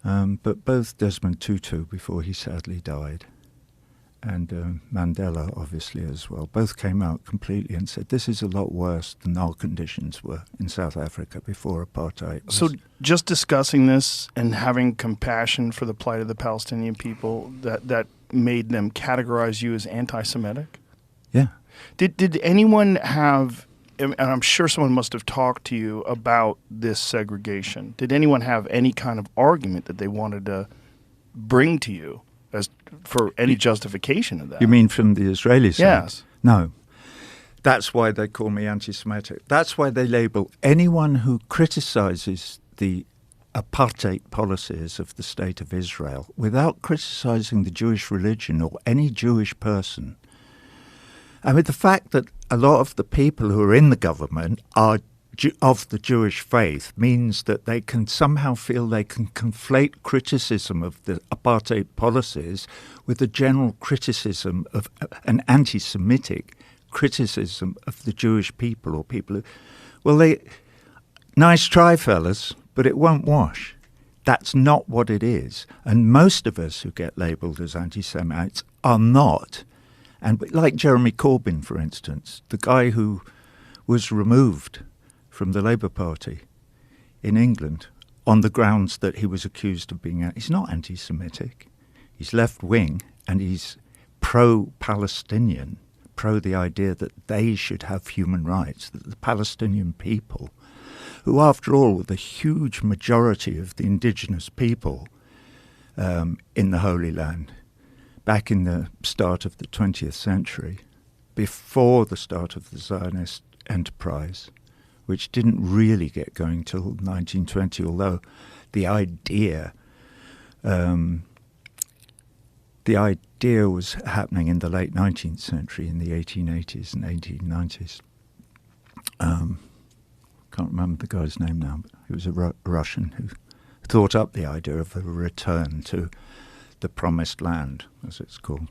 But both Desmond Tutu, before he sadly died, and Mandela, obviously, as well, both came out completely and said, this is a lot worse than our conditions were in South Africa before apartheid. So just discussing this and having compassion for the plight of the Palestinian people, that made them categorize you as anti-Semitic? Yeah. Did anyone have, and I'm sure someone must have talked to you about this segregation, did anyone have any kind of argument that they wanted to bring to you as for any justification of that? You mean from the Israeli side? Yes. No. That's why they call me anti-Semitic. That's why they label anyone who criticizes the apartheid policies of the State of Israel without criticizing the Jewish religion or any Jewish person. I mean, the fact that a lot of the people who are in the government are of the Jewish faith means that they can somehow feel they can conflate criticism of the apartheid policies with a general criticism of an anti-Semitic criticism of the Jewish people or people who, well, nice try, fellas, but it won't wash. That's not what it is. And most of us who get labelled as anti-Semites are not. And like Jeremy Corbyn, for instance, the guy who was removed from the Labour Party in England on the grounds that he was accused of being, he's not anti-Semitic. He's left-wing and he's pro-Palestinian, pro the idea that they should have human rights, that the Palestinian people, who after all were the huge majority of the indigenous people in the Holy Land, back in the start of the 20th century, before the start of the Zionist enterprise, which didn't really get going till 1920, although the idea was happening in the late 19th century, in the 1880s and 1890s. Can't remember the guy's name now, but he was a Russian who thought up the idea of a return to the promised land, as it's called.